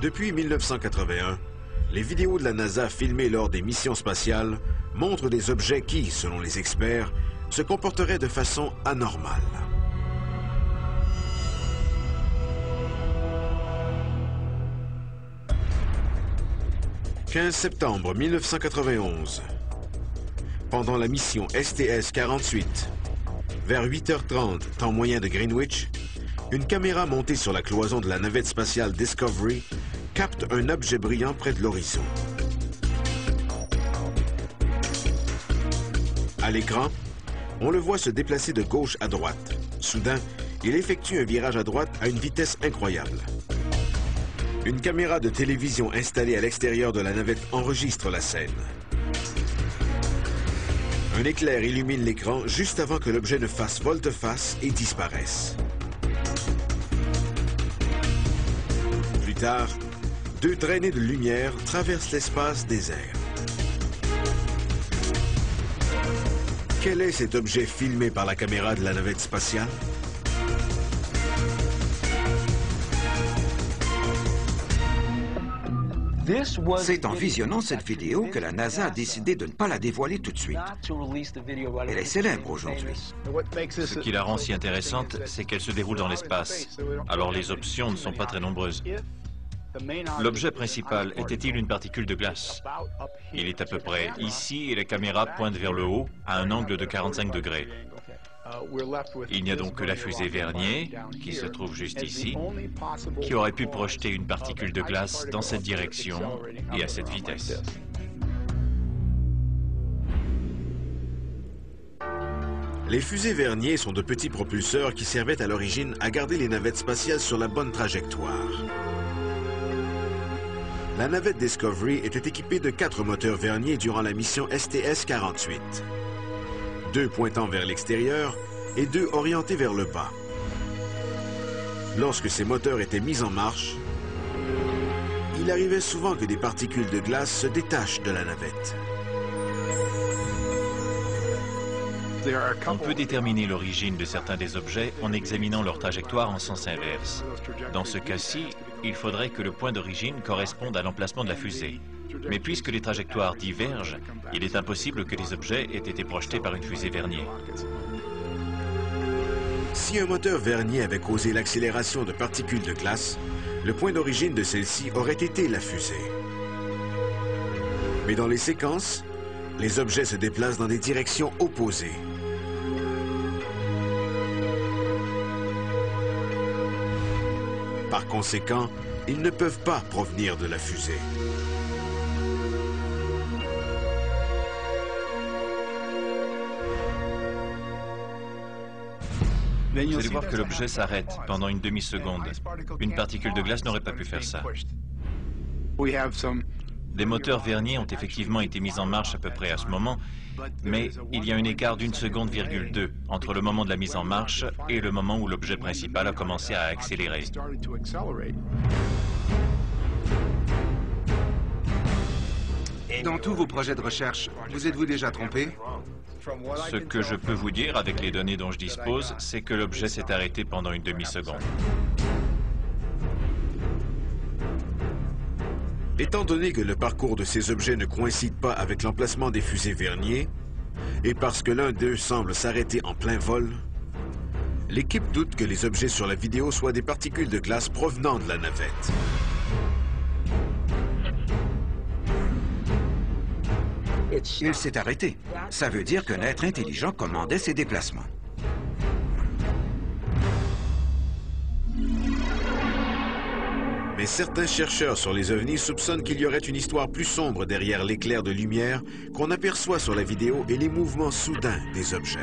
Depuis 1981, les vidéos de la NASA filmées lors des missions spatiales montrent des objets qui, selon les experts, se comporteraient de façon anormale. « 15 septembre 1991. Pendant la mission STS-48, vers 8h30, temps moyen de Greenwich, une caméra montée sur la cloison de la navette spatiale Discovery capte un objet brillant près de l'horizon. À l'écran, on le voit se déplacer de gauche à droite. Soudain, il effectue un virage à droite à une vitesse incroyable. Une caméra de télévision installée à l'extérieur de la navette enregistre la scène. Un éclair illumine l'écran juste avant que l'objet ne fasse volte-face et disparaisse. Plus tard, deux traînées de lumière traversent l'espace désert. Quel est cet objet filmé par la caméra de la navette spatiale? C'est en visionnant cette vidéo que la NASA a décidé de ne pas la dévoiler tout de suite. Elle est célèbre aujourd'hui. Ce qui la rend si intéressante, c'est qu'elle se déroule dans l'espace. Alors les options ne sont pas très nombreuses. L'objet principal était-il une particule de glace? Il est à peu près ici et la caméra pointe vers le haut à un angle de 45 degrés. Il n'y a donc que la fusée Vernier, qui se trouve juste ici, qui aurait pu projeter une particule de glace dans cette direction et à cette vitesse. Les fusées Vernier sont de petits propulseurs qui servaient à l'origine à garder les navettes spatiales sur la bonne trajectoire. La navette Discovery était équipée de 4 moteurs Vernier durant la mission STS-48. 2 pointant vers l'extérieur et 2 orientés vers le bas. Lorsque ces moteurs étaient mis en marche, il arrivait souvent que des particules de glace se détachent de la navette. On peut déterminer l'origine de certains des objets en examinant leur trajectoire en sens inverse. Dans ce cas-ci, il faudrait que le point d'origine corresponde à l'emplacement de la fusée. Mais puisque les trajectoires divergent, il est impossible que les objets aient été projetés par une fusée Vernier. Si un moteur Vernier avait causé l'accélération de particules de glace, le point d'origine de celle-ci aurait été la fusée. Mais dans les séquences, les objets se déplacent dans des directions opposées. Par conséquent, ils ne peuvent pas provenir de la fusée. Vous allez voir que l'objet s'arrête pendant une demi-seconde. Une particule de glace n'aurait pas pu faire ça. Des moteurs Vernier ont effectivement été mis en marche à peu près à ce moment, mais il y a un écart d'1,2 seconde entre le moment de la mise en marche et le moment où l'objet principal a commencé à accélérer. Dans tous vos projets de recherche, vous êtes-vous déjà trompé? Ce que je peux vous dire avec les données dont je dispose, c'est que l'objet s'est arrêté pendant une demi-seconde. Étant donné que le parcours de ces objets ne coïncide pas avec l'emplacement des fusées Vernier, et parce que l'un d'eux semble s'arrêter en plein vol, l'équipe doute que les objets sur la vidéo soient des particules de glace provenant de la navette. Il s'est arrêté. Ça veut dire qu'un être intelligent commandait ses déplacements. Mais certains chercheurs sur les ovnis soupçonnent qu'il y aurait une histoire plus sombre derrière l'éclair de lumière qu'on aperçoit sur la vidéo et les mouvements soudains des objets.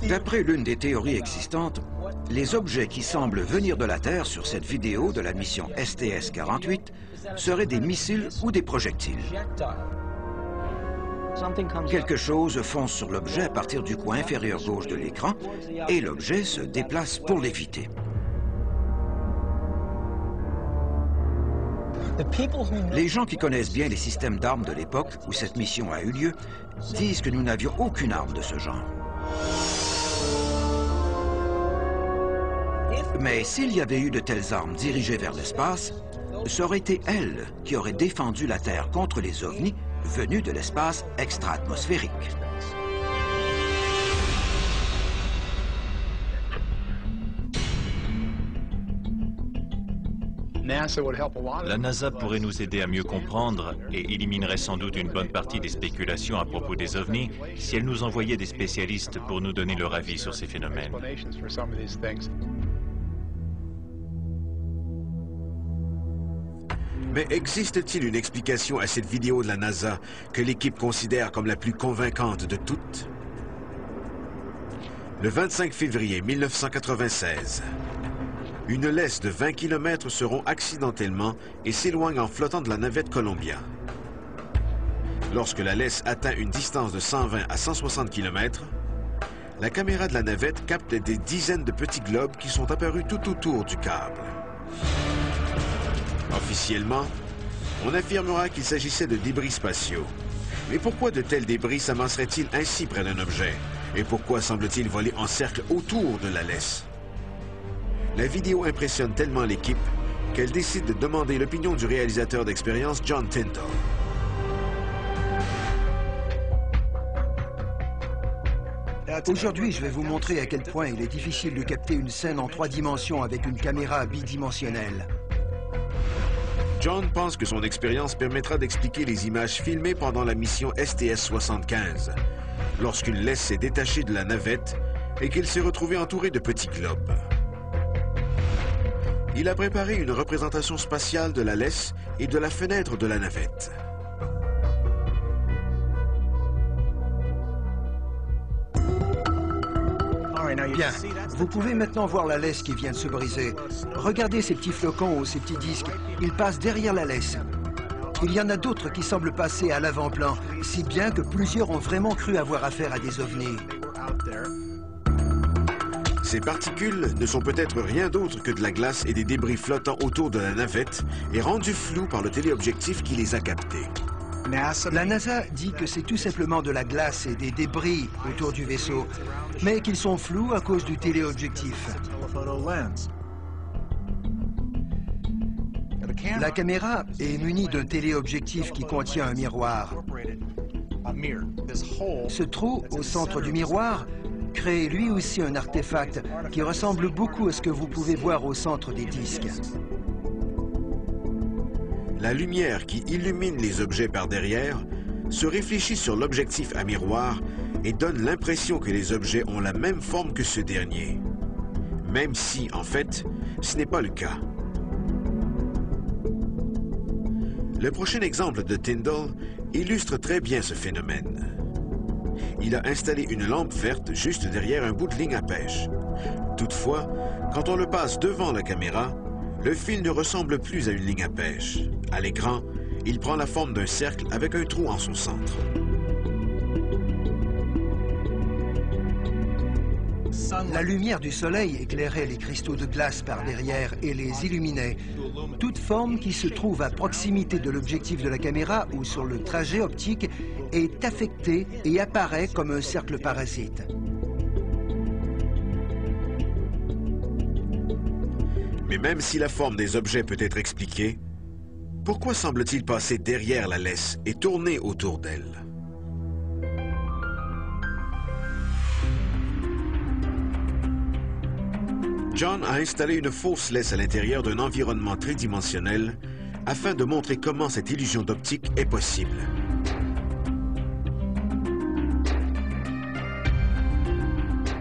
D'après l'une des théories existantes, les objets qui semblent venir de la Terre sur cette vidéo de la mission STS-48 seraient des missiles ou des projectiles. Quelque chose fonce sur l'objet à partir du coin inférieur gauche de l'écran et l'objet se déplace pour l'éviter. Les gens qui connaissent bien les systèmes d'armes de l'époque où cette mission a eu lieu disent que nous n'avions aucune arme de ce genre. Mais s'il y avait eu de telles armes dirigées vers l'espace, ce aurait été elles qui auraient défendu la Terre contre les ovnis venus de l'espace extra-atmosphérique. La NASA pourrait nous aider à mieux comprendre et éliminerait sans doute une bonne partie des spéculations à propos des ovnis si elle nous envoyait des spécialistes pour nous donner leur avis sur ces phénomènes. Mais existe-t-il une explication à cette vidéo de la NASA que l'équipe considère comme la plus convaincante de toutes? Le 25 février 1996, une laisse de 20 km se rompt accidentellement et s'éloigne en flottant de la navette Columbia. Lorsque la laisse atteint une distance de 120 à 160 km, la caméra de la navette capte des dizaines de petits globes qui sont apparus tout autour du câble. Officiellement, on affirmera qu'il s'agissait de débris spatiaux. Mais pourquoi de tels débris s'amasseraient-ils ainsi près d'un objet? Et pourquoi semble-t-il voler en cercle autour de la laisse? La vidéo impressionne tellement l'équipe qu'elle décide de demander l'opinion du réalisateur d'expérience John Tyndall. Aujourd'hui, je vais vous montrer à quel point il est difficile de capter une scène en 3 dimensions avec une caméra bidimensionnelle. John pense que son expérience permettra d'expliquer les images filmées pendant la mission STS-75, lorsqu'une laisse s'est détachée de la navette et qu'elle s'est retrouvée entourée de petits globes. Il a préparé une représentation spatiale de la laisse et de la fenêtre de la navette. Bien, vous pouvez maintenant voir la laisse qui vient de se briser. Regardez ces petits flocons ou ces petits disques, ils passent derrière la laisse. Il y en a d'autres qui semblent passer à l'avant-plan, si bien que plusieurs ont vraiment cru avoir affaire à des ovnis. Ces particules ne sont peut-être rien d'autre que de la glace et des débris flottants autour de la navette et rendus flous par le téléobjectif qui les a captés. La NASA dit que c'est tout simplement de la glace et des débris autour du vaisseau, mais qu'ils sont flous à cause du téléobjectif. La caméra est munie d'un téléobjectif qui contient un miroir. Ce trou au centre du miroir crée lui aussi un artefact qui ressemble beaucoup à ce que vous pouvez voir au centre des disques. La lumière qui illumine les objets par derrière se réfléchit sur l'objectif à miroir et donne l'impression que les objets ont la même forme que ce dernier, même si, en fait, ce n'est pas le cas. Le prochain exemple de Tyndall illustre très bien ce phénomène. Il a installé une lampe verte juste derrière un bout de ligne à pêche. Toutefois, quand on le passe devant la caméra, le fil ne ressemble plus à une ligne à pêche. À l'écran, il prend la forme d'un cercle avec un trou en son centre. La lumière du soleil éclairait les cristaux de glace par derrière et les illuminait. Toute forme qui se trouve à proximité de l'objectif de la caméra ou sur le trajet optique est affectée et apparaît comme un cercle parasite. Mais même si la forme des objets peut être expliquée, pourquoi semble-t-il passer derrière la laisse et tourner autour d'elle? John a installé une fausse laisse à l'intérieur d'un environnement tridimensionnel afin de montrer comment cette illusion d'optique est possible.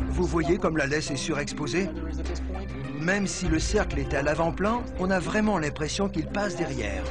Vous voyez comme la laisse est surexposée? Même si le cercle est à l'avant-plan, on a vraiment l'impression qu'il passe derrière.